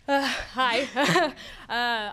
Hi,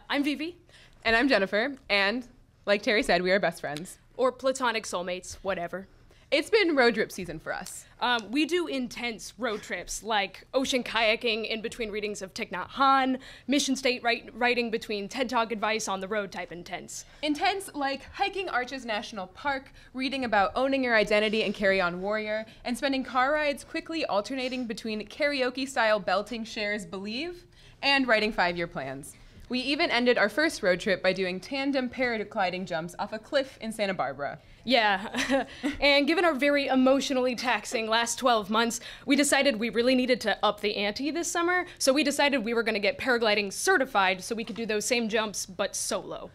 I'm Vivi. And I'm Jennifer, and like Terry said, we are best friends. Or platonic soulmates, whatever. It's been road trip season for us. We do intense road trips, like ocean kayaking in between readings of Thich Nhat Hanh, mission state writing between TED Talk advice on the road type intense. Intense like hiking Arches National Park, reading about owning your identity and Carry On Warrior, and spending car rides quickly alternating between karaoke-style belting shares Believe and writing 5-year plans. We even ended our first road trip by doing tandem paragliding jumps off a cliff in Santa Barbara. Yeah, and given our very emotionally taxing last 12 months, we decided we really needed to up the ante this summer, so we decided we were going to get paragliding certified so we could do those same jumps, but solo.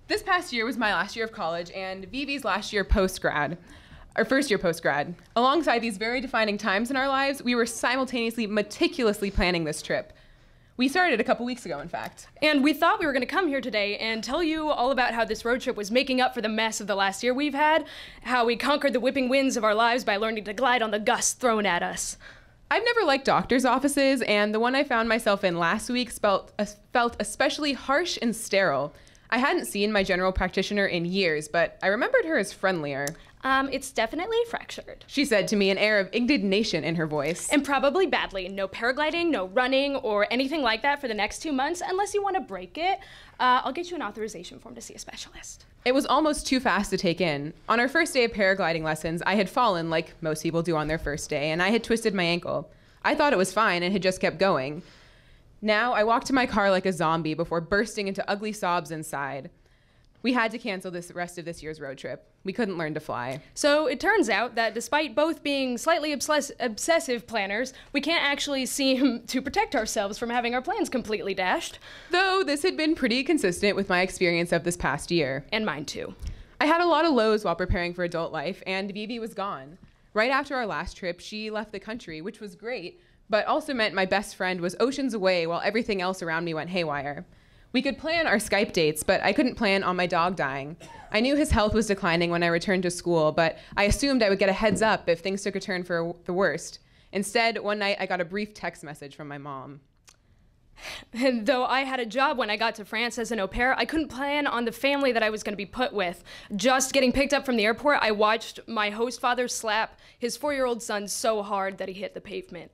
This past year was my last year of college and Vivi's last year post-grad. Our first year post-grad. Alongside these very defining times in our lives, we were simultaneously meticulously planning this trip. We started a couple weeks ago, in fact. And we thought we were going to come here today and tell you all about how this road trip was making up for the mess of the last year we've had, how we conquered the whipping winds of our lives by learning to glide on the gusts thrown at us. I've never liked doctor's offices, and the one I found myself in last week felt especially harsh and sterile. I hadn't seen my general practitioner in years, but I remembered her as friendlier. It's definitely fractured. She said to me, an air of indignation in her voice. And probably badly. No paragliding, no running, or anything like that for the next 2 months, unless you want to break it. I'll get you an authorization form to see a specialist. It was almost too fast to take in. On our first day of paragliding lessons, I had fallen, like most people do on their first day, and I had twisted my ankle. I thought it was fine and had just kept going. Now, I walked to my car like a zombie before bursting into ugly sobs inside. We had to cancel the rest of this year's road trip. We couldn't learn to fly. So it turns out that despite both being slightly obsessive planners, we can't actually seem to protect ourselves from having our plans completely dashed. Though this had been pretty consistent with my experience of this past year. And mine too. I had a lot of lows while preparing for adult life, and Vivi was gone. Right after our last trip, she left the country, which was great, but also meant my best friend was oceans away while everything else around me went haywire. We could plan our Skype dates, but I couldn't plan on my dog dying. I knew his health was declining when I returned to school, but I assumed I would get a heads up if things took a turn for the worst. Instead, one night I got a brief text message from my mom. And though I had a job when I got to France as an au pair, I couldn't plan on the family that I was going to be put with. Just getting picked up from the airport, I watched my host father slap his 4-year-old son so hard that he hit the pavement.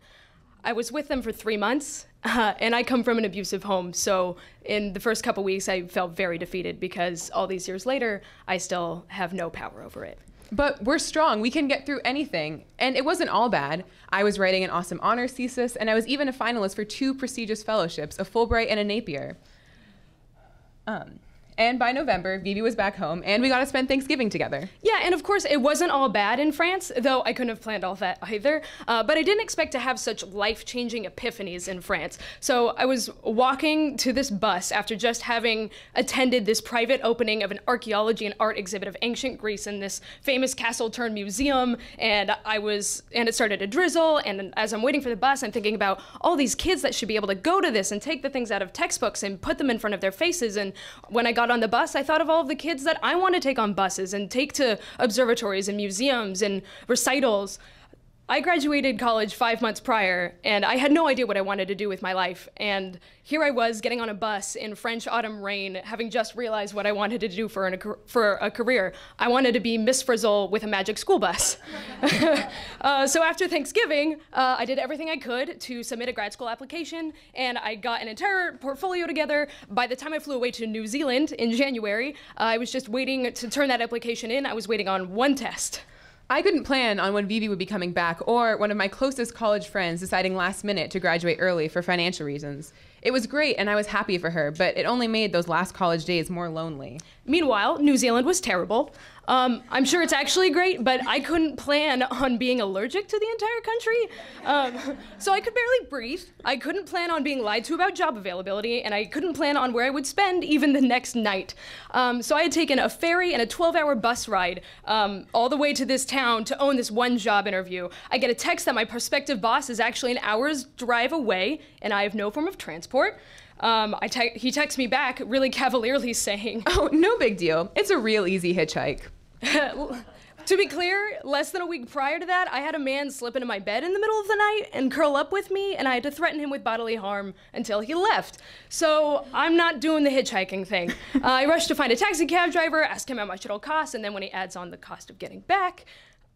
I was with them for 3 months, and I come from an abusive home, so in the first couple weeks I felt very defeated because all these years later, I still have no power over it. But we're strong, we can get through anything. And it wasn't all bad. I was writing an awesome honors thesis, and I was even a finalist for 2 prestigious fellowships, a Fulbright and a Napier. And by November, Vivi was back home, and we got to spend Thanksgiving together. Yeah, and of course, it wasn't all bad in France, though I couldn't have planned all that either. But I didn't expect to have such life-changing epiphanies in France. So I was walking to this bus after just having attended this private opening of an archaeology and art exhibit of ancient Greece in this famous castle-turned-museum, and it started to drizzle, and as I'm waiting for the bus, I'm thinking about all these kids that should be able to go to this and take the things out of textbooks and put them in front of their faces, and when I got on the bus, I thought of all of the kids that I want to take on buses and take to observatories and museums and recitals. I graduated college 5 months prior, and I had no idea what I wanted to do with my life. And here I was getting on a bus in French autumn rain, having just realized what I wanted to do for a career. I wanted to be Miss Frizzle with a magic school bus. So after Thanksgiving, I did everything I could to submit a grad school application, and I got an entire portfolio together. By the time I flew away to New Zealand in January, I was just waiting to turn that application in. I was waiting on one test. I couldn't plan on when Vivi would be coming back, or one of my closest college friends deciding last minute to graduate early for financial reasons. It was great, and I was happy for her, but it only made those last college days more lonely. Meanwhile, New Zealand was terrible. I'm sure it's actually great, but I couldn't plan on being allergic to the entire country. So I could barely breathe. I couldn't plan on being lied to about job availability, and I couldn't plan on where I would spend even the next night. So I had taken a ferry and a 12-hour bus ride all the way to this town to own this one job interview. I get a text that my prospective boss is actually an hour's drive away, and I have no form of transport. He texts me back really cavalierly saying, "Oh, no big deal. It's a real easy hitchhike." To be clear, less than a week prior to that, I had a man slip into my bed in the middle of the night and curl up with me, and I had to threaten him with bodily harm until he left. So I'm not doing the hitchhiking thing. I rushed to find a taxi cab driver, ask him how much it'll cost, and then when he adds on the cost of getting back,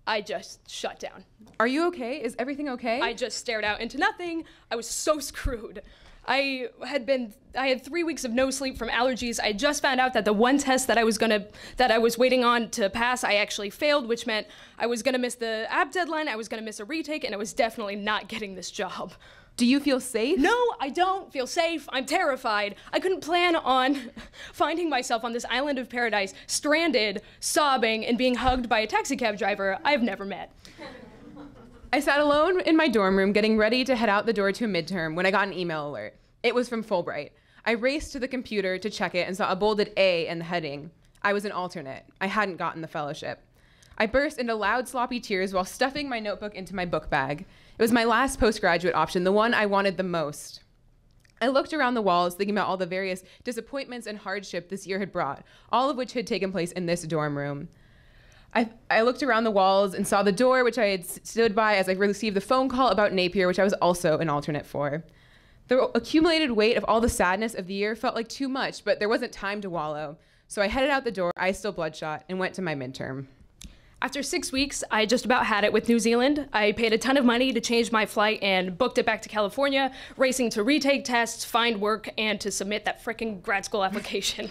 I just shut down. Are you okay? Is everything okay? I just stared out into nothing. I was so screwed. I had 3 weeks of no sleep from allergies. I just found out that the one test that I was waiting on to pass, I actually failed, which meant I was gonna miss the app deadline, I was gonna miss a retake, and I was definitely not getting this job. Do you feel safe? No, I don't feel safe. I'm terrified. I couldn't plan on finding myself on this island of paradise, stranded, sobbing, and being hugged by a taxi cab driver I've never met. I sat alone in my dorm room getting ready to head out the door to a midterm when I got an email alert. It was from Fulbright. I raced to the computer to check it and saw a bolded A in the heading. I was an alternate. I hadn't gotten the fellowship. I burst into loud, sloppy tears while stuffing my notebook into my book bag. It was my last postgraduate option, the one I wanted the most. I looked around the walls, thinking about all the various disappointments and hardship this year had brought, all of which had taken place in this dorm room. I looked around the walls and saw the door, which I had stood by as I received the phone call about Napier, which I was also an alternate for. The accumulated weight of all the sadness of the year felt like too much, but there wasn't time to wallow. So I headed out the door, eyes still bloodshot, and went to my midterm. After 6 weeks, I just about had it with New Zealand. I paid a ton of money to change my flight and booked it back to California, racing to retake tests, find work, and to submit that frickin' grad school application.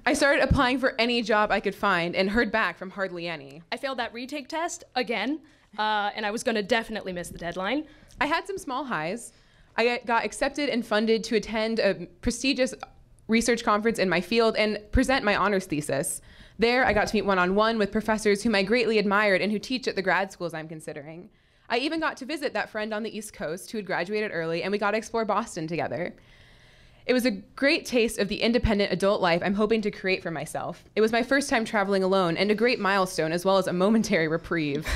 I started applying for any job I could find and heard back from hardly any. I failed that retake test again, and I was gonna definitely miss the deadline. I had some small highs. I got accepted and funded to attend a prestigious research conference in my field and present my honors thesis. There, I got to meet one-on-one with professors whom I greatly admired and who teach at the grad schools I'm considering. I even got to visit that friend on the East Coast who had graduated early, and we got to explore Boston together. It was a great taste of the independent adult life I'm hoping to create for myself. It was my first time traveling alone and a great milestone as well as a momentary reprieve.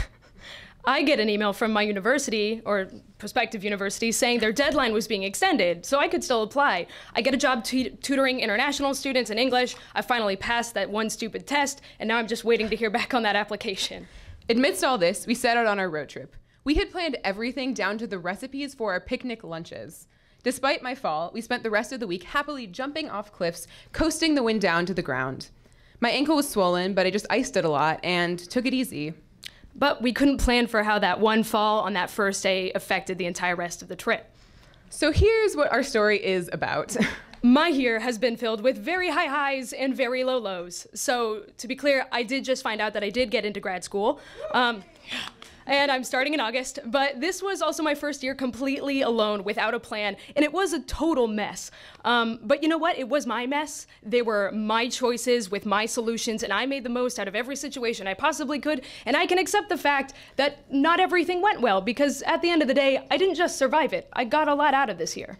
I get an email from my university, or prospective university, saying their deadline was being extended, so I could still apply. I get a job tutoring international students in English. I finally passed that one stupid test, and now I'm just waiting to hear back on that application. Amidst all this, we set out on our road trip. We had planned everything down to the recipes for our picnic lunches. Despite my fall, we spent the rest of the week happily jumping off cliffs, coasting the wind down to the ground. My ankle was swollen, but I just iced it a lot and took it easy. But we couldn't plan for how that one fall on that first day affected the entire rest of the trip. So here's what our story is about. My year has been filled with very high highs and very low lows. So to be clear, I did just find out that I did get into grad school. And I'm starting in August, but this was also my first year completely alone without a plan, and it was a total mess. But you know what? It was my mess. They were my choices with my solutions, and I made the most out of every situation I possibly could, and I can accept the fact that not everything went well, because at the end of the day, I didn't just survive it. I got a lot out of this year.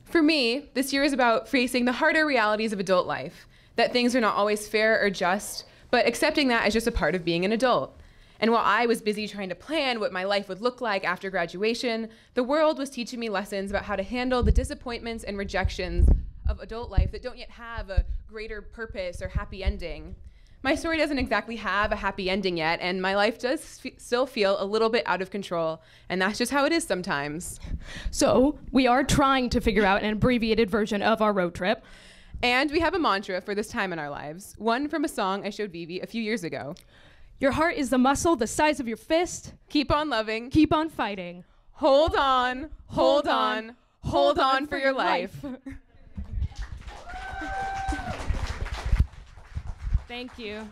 For me, this year is about facing the harder realities of adult life, that things are not always fair or just, but accepting that as just a part of being an adult. And while I was busy trying to plan what my life would look like after graduation, the world was teaching me lessons about how to handle the disappointments and rejections of adult life that don't yet have a greater purpose or happy ending. My story doesn't exactly have a happy ending yet, and my life does still feel a little bit out of control, and that's just how it is sometimes. So we are trying to figure out an abbreviated version of our road trip. And we have a mantra for this time in our lives, one from a song I showed Vivi a few years ago. Your heart is the muscle the size of your fist. Keep on loving. Keep on fighting. Hold on, hold on, hold on for your life. Thank you.